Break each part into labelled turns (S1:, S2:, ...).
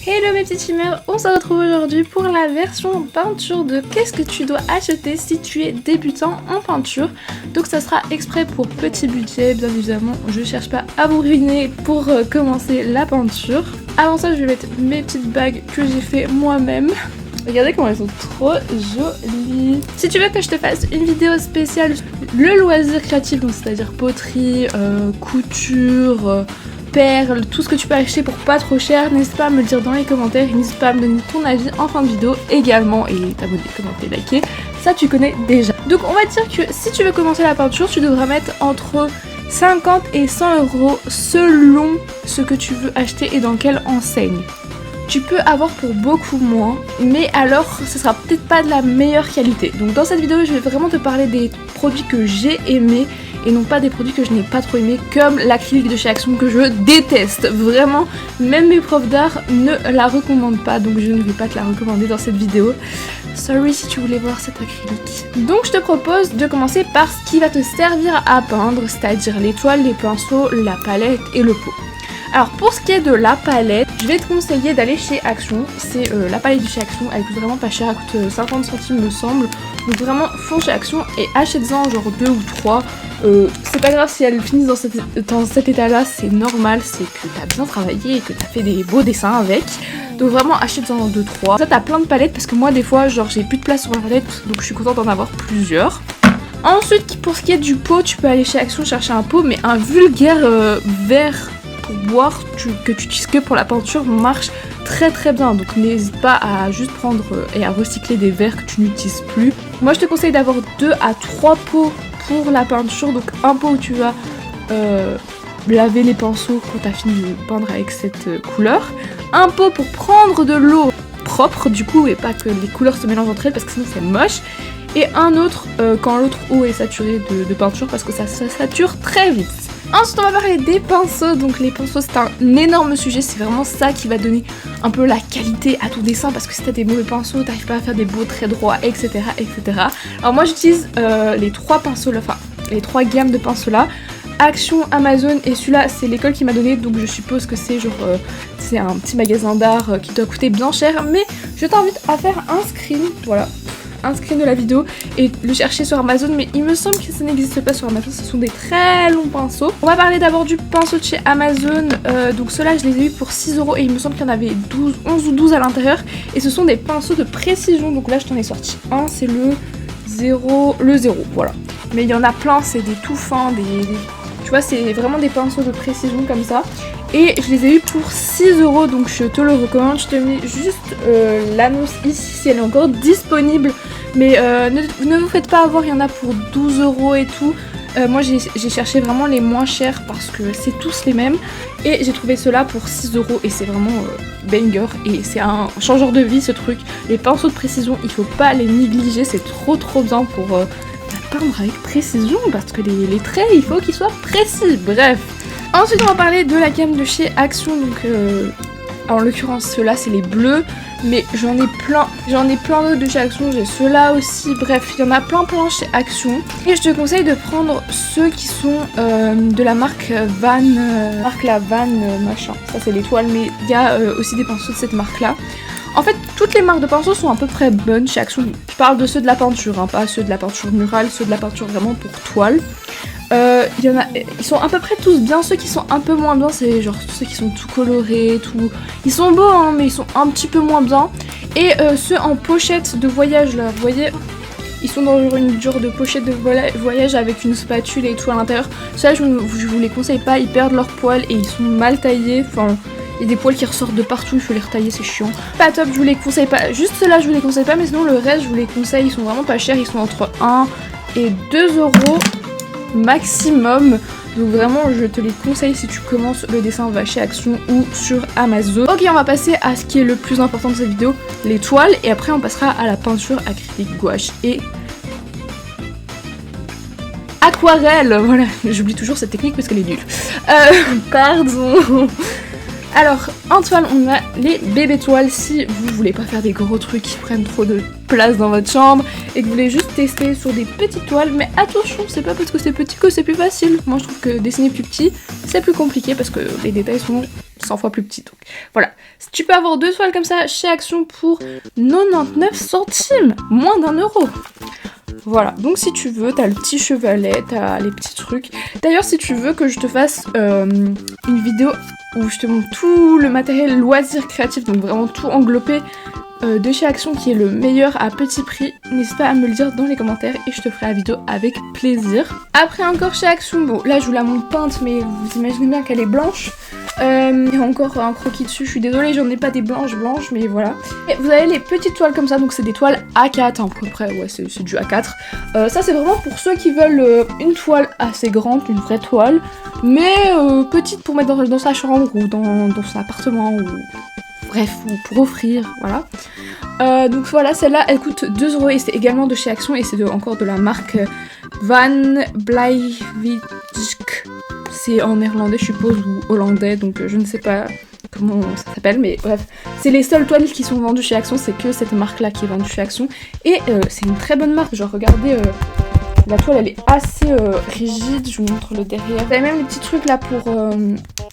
S1: Hello mes petites chimères, on se retrouve aujourd'hui pour la version peinture de qu'est-ce que tu dois acheter si tu es débutant en peinture. Donc ça sera exprès pour petit budget, bien évidemment, je cherche pas à vous ruiner pour commencer la peinture. Avant ça je vais mettre mes petites bagues que j'ai fait moi-même. Regardez comment elles sont trop jolies. Si tu veux que je te fasse une vidéo spéciale, le loisir créatif, donc c'est-à-dire poterie, couture, perles, tout ce que tu peux acheter pour pas trop cher, n'hésite pas à me le dire dans les commentaires, n'hésite pas à me donner ton avis en fin de vidéo également et t'abonner, commenter, liker, ça tu connais déjà. Donc on va dire que si tu veux commencer la peinture, tu devras mettre entre 50 et 100 € selon ce que tu veux acheter et dans quelle enseigne. Tu peux avoir pour beaucoup moins, mais alors ce sera peut-être pas de la meilleure qualité. Donc dans cette vidéo je vais vraiment te parler des produits que j'ai aimés et non pas des produits que je n'ai pas trop aimés, comme l'acrylique de chez Action que je déteste. Vraiment, même mes profs d'art ne la recommandent pas, donc je ne vais pas te la recommander dans cette vidéo. Sorry si tu voulais voir cet acrylique. Donc je te propose de commencer par ce qui va te servir à peindre, c'est-à-dire les toiles, les pinceaux, la palette et le pot. Alors pour ce qui est de la palette, je vais te conseiller d'aller chez Action. C'est la palette de chez Action, elle coûte vraiment pas cher, elle coûte 50 centimes me semble. Donc vraiment fonce chez Action et achète-en genre 2 ou 3. C'est pas grave si elles finissent dans cet état là, c'est normal, c'est que t'as bien travaillé et que t'as fait des beaux dessins avec. Donc vraiment achète-en 2-3. Ça t'as plein de palettes parce que moi des fois genre j'ai plus de place sur ma palette, donc je suis contente d'en avoir plusieurs. Ensuite pour ce qui est du pot, tu peux aller chez Action chercher un pot, mais un vulgaire verre pour boire que tu utilises que pour la peinture marche très bien, donc n'hésite pas à juste prendre et à recycler des verres que tu n'utilises plus. Moi je te conseille d'avoir 2 à 3 pots pour la peinture, donc un pot où tu vas laver les pinceaux quand tu as fini de peindre avec cette couleur, un pot pour prendre de l'eau propre du coup et pas que les couleurs se mélangent entre elles parce que sinon c'est moche, et un autre quand l'autre eau est saturée de peinture parce que ça sature très vite. Ensuite on va parler des pinceaux, donc les pinceaux c'est un énorme sujet, c'est vraiment ça qui va donner un peu la qualité à ton dessin parce que si t'as des mauvais pinceaux, t'arrives pas à faire des beaux traits droits, etc. Alors moi j'utilise les 3 pinceaux là, enfin les 3 gammes de pinceaux là, Action, Amazon et celui-là c'est l'école qui m'a donné, donc je suppose que c'est genre c'est un petit magasin d'art qui doit coûter bien cher, mais je t'invite à faire un screen, voilà, un screen de la vidéo et le chercher sur Amazon, mais il me semble que ça n'existe pas sur Amazon, ce sont des très longs pinceaux. On va parler d'abord du pinceau de chez Amazon, donc ceux-là je les ai eu pour 6 € et il me semble qu'il y en avait 11 ou 12 à l'intérieur et ce sont des pinceaux de précision, donc là je t'en ai sorti un, c'est le 0, voilà. Mais il y en a plein, c'est des tout fins, tu vois, c'est vraiment des pinceaux de précision comme ça. Et je les ai eu pour 6 €, donc je te le recommande. Je te mets juste l'annonce ici si elle est encore disponible. Mais ne vous faites pas avoir, il y en a pour 12 € et tout. Moi j'ai cherché vraiment les moins chers parce que c'est tous les mêmes. Et j'ai trouvé cela pour 6 € et c'est vraiment banger. Et c'est un changeur de vie ce truc. Les pinceaux de précision, il faut pas les négliger, c'est trop bien pour peindre avec précision. Parce que les traits, il faut qu'ils soient précis, bref. Ensuite on va parler de la gamme de chez Action, donc en l'occurrence ceux-là c'est les bleus, mais j'en ai plein d'autres de chez Action, j'ai ceux-là aussi, bref il y en a plein chez Action. Et je te conseille de prendre ceux qui sont de la marque Van, machin, ça c'est l'étoile, mais il y a aussi des pinceaux de cette marque là. En fait, toutes les marques de pinceaux sont à peu près bonnes chez Action. Je parle de ceux de la peinture, hein, pas ceux de la peinture murale, ceux de la peinture vraiment pour toile. Ils sont à peu près tous bien, ceux qui sont un peu moins bien, c'est genre ceux qui sont tout colorés, tout... Ils sont beaux, hein, mais ils sont un petit peu moins bien. Et ceux en pochette de voyage, là, vous voyez, ils sont dans une genre de pochette de voyage avec une spatule et tout à l'intérieur. Ceux-là, je vous les conseille pas, ils perdent leurs poils et ils sont mal taillés, enfin... Il y a des poils qui ressortent de partout, il faut les retailler, c'est chiant. Pas top, je vous les conseille pas. Juste ceux-là, je vous les conseille pas, mais sinon le reste, je vous les conseille. Ils sont vraiment pas chers, ils sont entre 1 et 2 € maximum. Donc vraiment, je te les conseille si tu commences le dessin, va chez Action ou sur Amazon. Ok, on va passer à ce qui est le plus important de cette vidéo, les toiles. Et après, on passera à la peinture acrylique, gouache et aquarelle. Voilà, j'oublie toujours cette technique parce qu'elle est nulle. Pardon. Alors, en toile, on a les bébés toiles. Si vous voulez pas faire des gros trucs qui prennent trop de place dans votre chambre et que vous voulez juste tester sur des petites toiles, mais attention, c'est pas parce que c'est petit que c'est plus facile. Moi, je trouve que dessiner plus petit, c'est plus compliqué parce que les détails sont 100 fois plus petit. Donc voilà, tu peux avoir 2 toiles comme ça chez Action pour 99 centimes, moins d'1 euro. Voilà, donc si tu veux, t'as le petit chevalet, t'as les petits trucs. D'ailleurs, si tu veux que je te fasse une vidéo où je te montre tout le matériel loisir créatif, donc vraiment tout englobé de chez Action qui est le meilleur à petit prix, n'hésite pas à me le dire dans les commentaires et je te ferai la vidéo avec plaisir. Après encore chez Action, bon là je vous la montre peinte mais vous imaginez bien qu'elle est blanche. Il y a encore un croquis dessus, je suis désolée j'en ai pas des blanches mais voilà. Et vous avez les petites toiles comme ça, donc c'est des toiles A4 à peu près, ouais c'est du A4. Ça c'est vraiment pour ceux qui veulent une toile assez grande, une vraie toile, mais petite pour mettre dans sa chambre ou dans son appartement ou... Bref, ou pour offrir, voilà. Donc voilà, celle-là, elle coûte 2 € et c'est également de chez Action et c'est encore de la marque Van Blijvijk. C'est en néerlandais, je suppose, ou hollandais, donc je ne sais pas comment ça s'appelle, mais bref. C'est les seules toiles qui sont vendues chez Action, c'est que cette marque-là qui est vendue chez Action. Et c'est une très bonne marque, genre regardez... La toile elle est assez rigide, je vous montre le derrière. Vous avez même les petits trucs là pour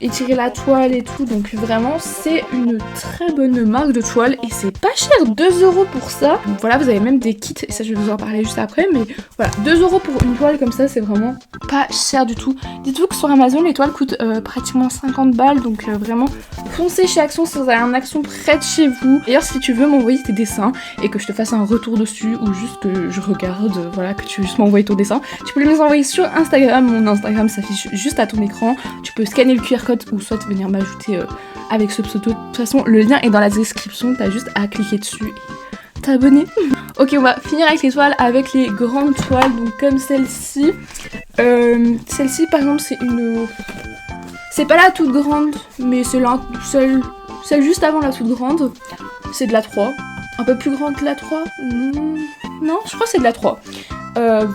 S1: étirer la toile et tout, donc vraiment c'est une très bonne marque de toile et c'est pas cher, 2 € pour ça. Donc voilà, vous avez même des kits et ça je vais vous en parler juste après, mais voilà, 2 € pour une toile comme ça c'est vraiment pas cher du tout. Dites-vous que sur Amazon les toiles coûtent pratiquement 50 balles, donc vraiment foncez chez Action si vous avez un Action près de chez vous. D'ailleurs si tu veux m'envoyer tes dessins et que je te fasse un retour dessus ou juste que je regarde, voilà, que tu veux juste m'envoyer ton dessin, tu peux les envoyer sur Instagram. Mon Instagram s'affiche juste à ton écran, tu peux scanner le QR code ou soit venir m'ajouter avec ce pseudo. De toute façon le lien est dans la description, t'as juste à cliquer dessus et t'abonner. Ok, on va finir avec les toiles, avec les grandes toiles, donc comme celle-ci. Celle-ci par exemple c'est une... C'est pas la toute grande, mais c'est celle juste avant la toute grande. C'est de la 3. Un peu plus grande que la 3. Non, je crois que c'est de la 3.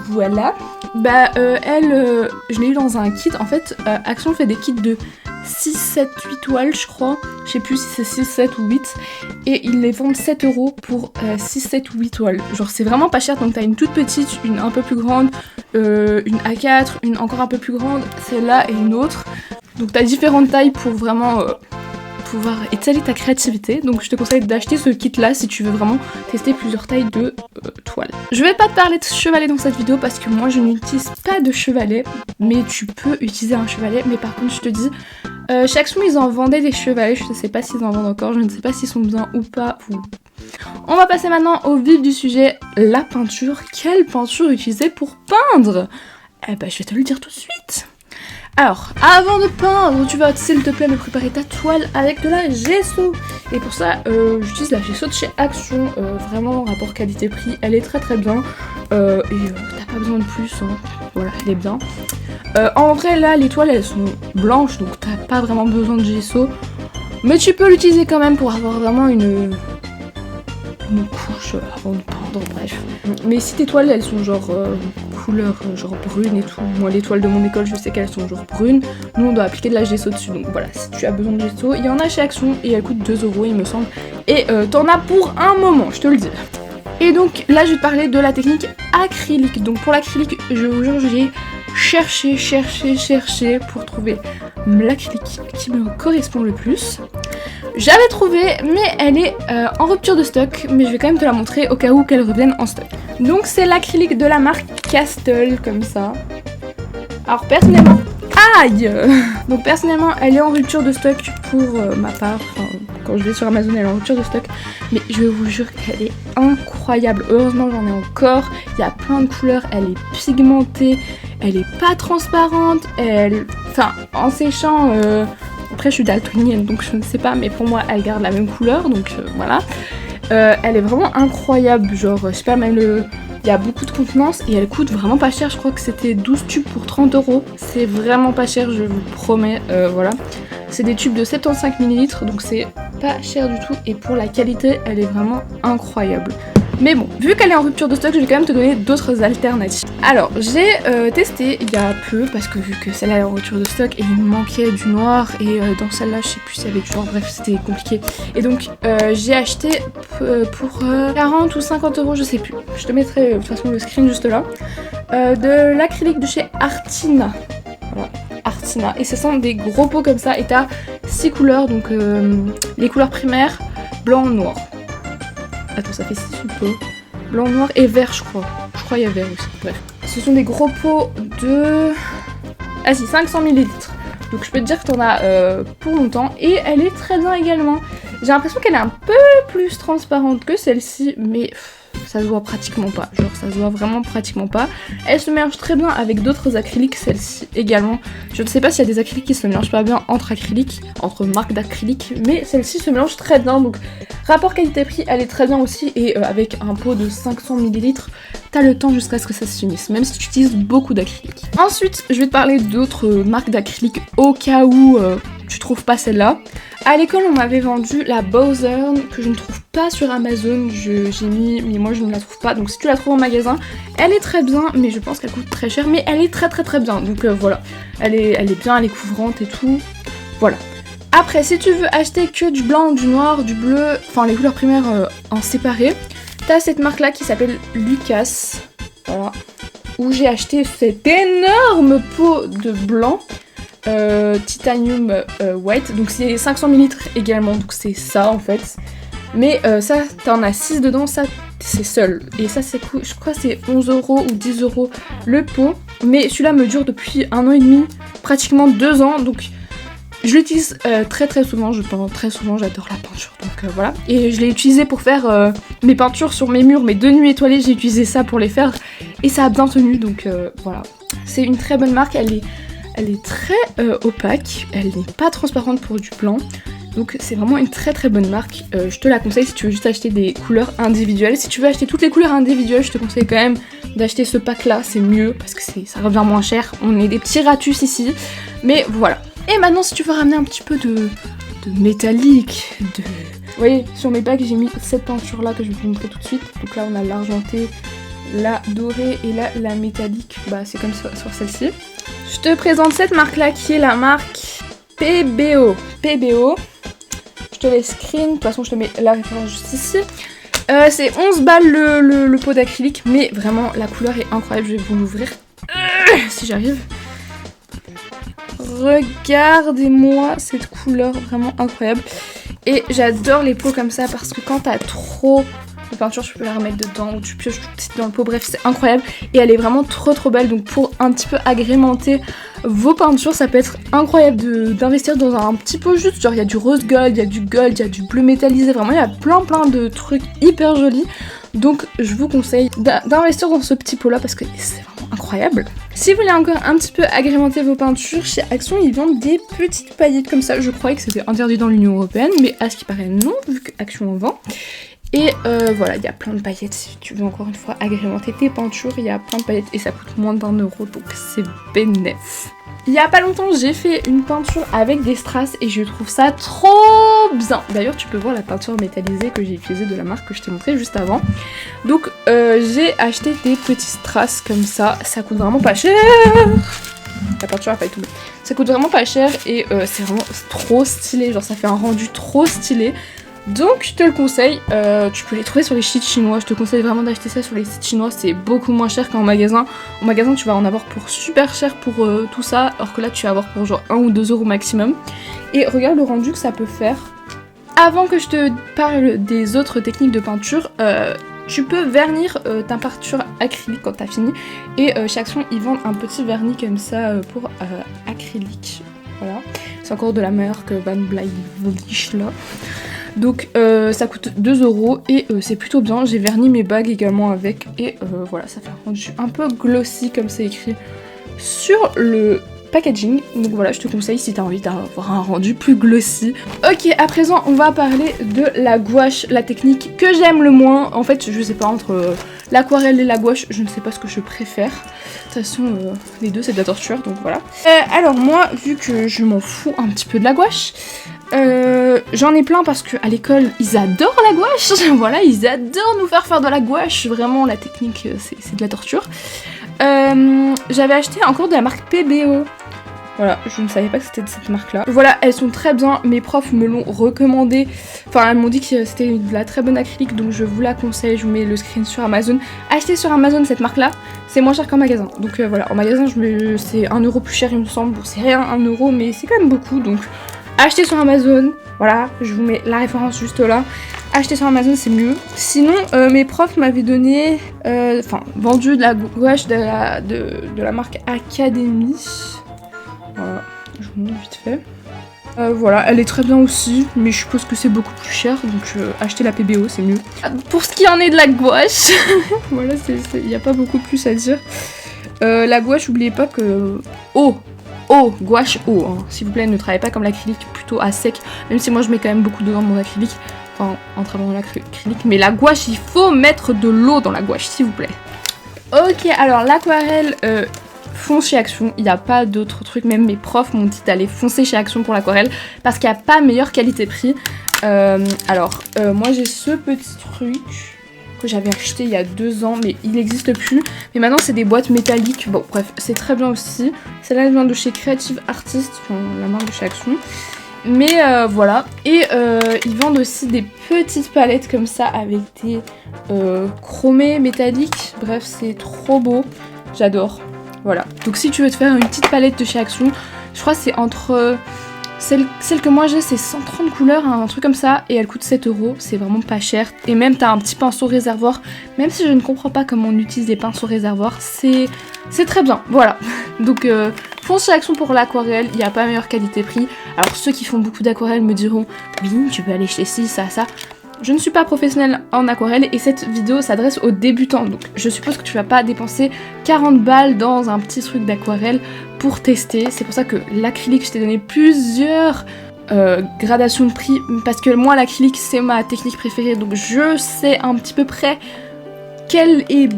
S1: Voilà. Bah elle, je l'ai eu dans un kit. En fait, Action fait des kits de 6, 7, 8 toiles, je crois. Je sais plus si c'est 6, 7 ou 8. Et ils les vendent 7 € pour 6, 7 ou 8 toiles. Genre c'est vraiment pas cher. Donc t'as une toute petite, une un peu plus grande, une A4, une encore un peu plus grande, celle-là et une autre. Donc t'as différentes tailles pour vraiment... pouvoir étaler ta créativité, donc je te conseille d'acheter ce kit là si tu veux vraiment tester plusieurs tailles de toiles. Je vais pas te parler de chevalet dans cette vidéo parce que moi je n'utilise pas de chevalet, mais tu peux utiliser un chevalet. Mais par contre je te dis, chez Action ils en vendaient des chevalets, je ne sais pas s'ils en vendent encore, je ne sais pas s'ils sont bien ou pas. On va passer maintenant au vif du sujet, la peinture. Quelle peinture utiliser pour peindre? Eh ben je vais te le dire tout de suite. Alors, avant de peindre, tu vas s'il te plaît me préparer ta toile avec de la gesso. Et pour ça, j'utilise la gesso de chez Action, vraiment rapport qualité-prix, elle est très très bien. Et t'as pas besoin de plus, hein. Voilà, elle est bien. En vrai là, les toiles elles sont blanches, donc t'as pas vraiment besoin de gesso. Mais tu peux l'utiliser quand même pour avoir vraiment une couche avant de peindre, bref. Mais si tes toiles elles sont genre couleur genre brune et tout, moi les toiles de mon école je sais qu'elles sont genre brunes, nous on doit appliquer de la gesso dessus, donc voilà, si tu as besoin de gesso, il y en a chez Action et elle coûte 2 € il me semble, et t'en as pour un moment, je te le dis. Et donc là je vais te parler de la technique acrylique. Donc pour l'acrylique, je vous jure j'ai cherché pour trouver l'acrylique qui me correspond le plus. J'avais trouvé, mais elle est en rupture de stock, mais je vais quand même te la montrer au cas où qu'elle revienne en stock. Donc c'est l'acrylique de la marque Castle, comme ça. Alors personnellement... Aïe! Donc personnellement, elle est en rupture de stock pour ma part. Enfin, quand je vais sur Amazon, elle est en rupture de stock. Mais je vous jure qu'elle est incroyable. Heureusement, j'en ai encore. Il y a plein de couleurs. Elle est pigmentée. Elle est pas transparente. Enfin, en séchant... Après, je suis daltonienne, donc je ne sais pas. Mais pour moi, elle garde la même couleur. Donc voilà. Elle est vraiment incroyable. Genre, je sais pas, même le... Il y a beaucoup de contenance et elle coûte vraiment pas cher, je crois que c'était 12 tubes pour 30 €. C'est vraiment pas cher, je vous promets, voilà. C'est des tubes de 75 ml, donc c'est pas cher du tout et pour la qualité, elle est vraiment incroyable. Mais bon, vu qu'elle est en rupture de stock, je vais quand même te donner d'autres alternatives. Alors, j'ai testé il y a peu, parce que vu que celle-là est en rupture de stock et il me manquait du noir, et dans celle-là, je sais plus s'il y avait du noir, bref, c'était compliqué. Et donc, j'ai acheté pour 40 ou 50 €, je sais plus. Je te mettrai de toute façon le screen juste là. De l'acrylique de chez Artina. Voilà. Artina. Et ce sont des gros pots comme ça, et t'as 6 couleurs, donc les couleurs primaires, blanc, noir. Attends, ça fait 6 ou pas? Blanc, noir et vert, je crois. Je crois qu'il y a vert aussi, bref. Ce sont des gros pots de... Ah si, 500 ml. Donc je peux te dire que t'en as pour longtemps. Et elle est très bien également. J'ai l'impression qu'elle est un peu plus transparente que celle-ci, mais ça se voit pratiquement pas. Genre ça se voit vraiment pratiquement pas. Elle se mélange très bien avec d'autres acryliques, celle-ci également. Je ne sais pas s'il y a des acryliques qui se mélangent pas bien entre acryliques, entre marques d'acryliques, mais celle-ci se mélange très bien. Donc rapport qualité-prix, elle est très bien aussi. Et avec un pot de 500 ml, t'as le temps jusqu'à ce que ça se finisse, même si tu utilises beaucoup d'acrylique. Ensuite, je vais te parler d'autres marques d'acrylique au cas où tu trouves pas celle-là. À l'école, on m'avait vendu la Bowser que je ne trouve pas sur Amazon. J'ai mis, mais moi je ne la trouve pas. Donc si tu la trouves en magasin, elle est très bien, mais je pense qu'elle coûte très cher. Mais elle est très bien. Donc voilà, elle est bien, elle est couvrante et tout. Voilà. Après, si tu veux acheter que du blanc, du noir, du bleu, enfin les couleurs primaires en séparé, t'as cette marque-là qui s'appelle Lucas. Voilà. Où j'ai acheté cet énorme pot de blanc. Titanium white, donc c'est 500 ml également, donc c'est ça en fait. Mais ça, t'en as 6 dedans, ça c'est seul. Et ça, c'est cool, je crois que c'est 11 € ou 10 € le pot. Mais celui-là me dure depuis 1 an et demi, pratiquement 2 ans, donc je l'utilise très souvent, je peins très souvent, j'adore la peinture, donc voilà. Et je l'ai utilisé pour faire mes peintures sur mes murs, mes 2 nuits étoilées, j'ai utilisé ça pour les faire. Et ça a bien tenu, donc voilà. C'est une très bonne marque, elle est très opaque, elle n'est pas transparente pour du blanc, donc c'est vraiment une très bonne marque. Je te la conseille si tu veux juste acheter des couleurs individuelles. Si tu veux acheter toutes les couleurs individuelles, je te conseille quand même d'acheter ce pack là, c'est mieux parce que ça revient moins cher. On est des petits ratus ici, mais voilà. Et maintenant si tu veux ramener un petit peu de métallique, Vous voyez, sur mes bacs j'ai mis cette peinture là que je vais vous montrer tout de suite. Donc là on a l'argenté, la dorée et là la métallique, bah c'est comme ça sur celle-ci. Je te présente cette marque là qui est la marque PBO. Je te laisse screen, de toute façon je te mets la référence juste ici. C'est 11 balles le pot d'acrylique, mais vraiment la couleur est incroyable, je vais vous l'ouvrir si j'arrive. Regardez-moi cette couleur vraiment incroyable. Et j'adore les pots comme ça parce que quand t'as trop de peinture, tu peux la remettre dedans ou tu pioches tout petit dans le pot, bref c'est incroyable et elle est vraiment trop belle. Donc pour un petit peu agrémenter vos peintures, ça peut être incroyable d'investir dans un petit pot juste, genre il y a du rose gold, il y a du gold, il y a du bleu métallisé, vraiment il y a plein de trucs hyper jolis. Donc je vous conseille d'investir dans ce petit pot là parce que c'est vraiment incroyable. Si vous voulez encore un petit peu agrémenter vos peintures, chez Action ils vendent des petites paillettes comme ça. Je croyais que c'était interdit dans l'Union Européenne, mais à ce qui paraît non, vu que Action en vend. Et voilà, il y a plein de paillettes si tu veux encore une fois agrémenter tes peintures, il y a plein de paillettes et ça coûte moins d'1 €, donc c'est bénef. Il y a pas longtemps j'ai fait une peinture avec des strass et je trouve ça trop bien. D'ailleurs tu peux voir la peinture métallisée que j'ai utilisée de la marque que je t'ai montré juste avant. Donc j'ai acheté des petits strass comme ça coûte vraiment pas cher. La peinture a pas tout. Ça coûte vraiment pas cher et c'est vraiment trop stylé, genre ça fait un rendu trop stylé. Donc je te le conseille, tu peux les trouver sur les sites chinois, je te conseille vraiment d'acheter ça sur les sites chinois, c'est beaucoup moins cher qu'en magasin. En magasin tu vas en avoir pour super cher pour tout ça, alors que là tu vas avoir pour genre 1 ou 2 € maximum. Et regarde le rendu que ça peut faire. Avant que je te parle des autres techniques de peinture, tu peux vernir ta peinture acrylique quand t'as fini. Et chez Action ils vendent un petit vernis comme ça pour acrylique, voilà. C'est encore de la marque Van Bleich là. Donc ça coûte 2 € et c'est plutôt bien. J'ai verni mes bagues également avec et voilà, ça fait un rendu un peu glossy comme c'est écrit sur le packaging. Donc voilà, je te conseille si t'as envie d'avoir un rendu plus glossy. Ok, à présent on va parler de la gouache, la technique que j'aime le moins. En fait je sais pas, entre l'aquarelle et la gouache, je ne sais pas ce que je préfère. De toute façon les deux c'est de la torture, donc voilà. Alors moi, vu que je m'en fous un petit peu de la gouache, j'en ai plein parce qu'à l'école ils adorent la gouache. Voilà, ils adorent nous faire de la gouache. Vraiment la technique c'est de la torture. J'avais acheté encore de la marque PBO. Voilà, je ne savais pas que c'était de cette marque là. Voilà, elles sont très bien, mes profs me l'ont recommandé. Enfin, elles m'ont dit que c'était de la très bonne acrylique, donc je vous la conseille, je vous mets le screen sur Amazon. Achetez sur Amazon cette marque là, c'est moins cher qu'en magasin. Donc voilà, en magasin c'est 1 € plus cher il me semble. Bon, c'est rien 1 €, mais c'est quand même beaucoup, donc Achetez sur Amazon, voilà, je vous mets la référence juste là. Acheter sur Amazon, c'est mieux. Sinon, mes profs m'avaient donné, vendu de la gouache de la marque Academy. Voilà, je vous montre vite fait. Voilà, elle est très bien aussi, mais je suppose que c'est beaucoup plus cher, donc acheter la PBO, c'est mieux. Pour ce qui en est de la gouache, voilà, il n'y a pas beaucoup plus à dire. La gouache, n'oubliez pas que... gouache eau, hein. S'il vous plaît, ne travaillez pas comme l'acrylique, plutôt à sec, même si moi je mets quand même beaucoup d'eau dans mon acrylique. Enfin, en travaillant l'acrylique, mais la gouache, il faut mettre de l'eau dans la gouache, s'il vous plaît. Ok, alors l'aquarelle, fonce chez Action, il n'y a pas d'autres trucs, même mes profs m'ont dit d'aller foncer chez Action pour l'aquarelle, parce qu'il n'y a pas meilleure qualité-prix. Moi j'ai ce petit truc que j'avais acheté il y a 2 ans, mais il n'existe plus. Mais maintenant c'est des boîtes métalliques, bon bref, c'est très bien aussi. Celle-là elle vient de chez Creative Artist, enfin la marque de chez Action. Mais voilà, et ils vendent aussi des petites palettes comme ça avec des chromés métalliques. Bref, c'est trop beau, j'adore. Voilà, donc si tu veux te faire une petite palette de chez Action, je crois que c'est entre... Celle que moi j'ai, c'est 130 couleurs, hein, un truc comme ça, et elle coûte 7 €, c'est vraiment pas cher. Et même t'as un petit pinceau réservoir, même si je ne comprends pas comment on utilise des pinceaux réservoirs, c'est très bien, voilà. Donc fonce chez Action pour l'aquarelle, il n'y a pas meilleure qualité-prix. Alors ceux qui font beaucoup d'aquarelle me diront, oui, tu peux aller chez ci, ça. Je ne suis pas professionnelle en aquarelle et cette vidéo s'adresse aux débutants, donc je suppose que tu vas pas dépenser 40 balles dans un petit truc d'aquarelle pour tester. C'est pour ça que l'acrylique, je t'ai donné plusieurs gradations de prix, parce que moi l'acrylique c'est ma technique préférée, donc je sais un petit peu près quelle est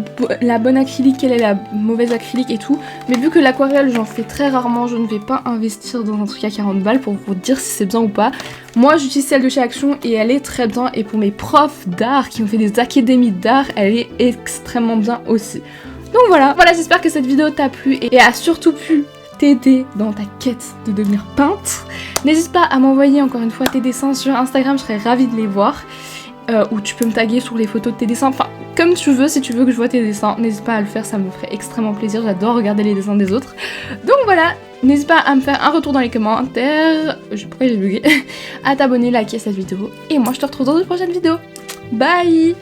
S1: la bonne acrylique, quelle est la mauvaise acrylique et tout. Mais vu que l'aquarelle j'en fais très rarement, je ne vais pas investir dans un truc à 40 balles pour vous dire si c'est bien ou pas. Moi j'utilise celle de chez Action et elle est très bien, et pour mes profs d'art qui ont fait des académies d'art, elle est extrêmement bien aussi. Donc voilà, j'espère que cette vidéo t'a plu et a surtout pu t'aider dans ta quête de devenir peintre. N'hésite pas à m'envoyer encore une fois tes dessins sur Instagram, je serais ravie de les voir. Ou tu peux me taguer sur les photos de tes dessins, enfin comme tu veux, si tu veux que je vois tes dessins, n'hésite pas à le faire, ça me ferait extrêmement plaisir, j'adore regarder les dessins des autres. Donc voilà, n'hésite pas à me faire un retour dans les commentaires, pourquoi j'ai bugué, à t'abonner, liker cette vidéo, et moi je te retrouve dans une prochaine vidéo. Bye!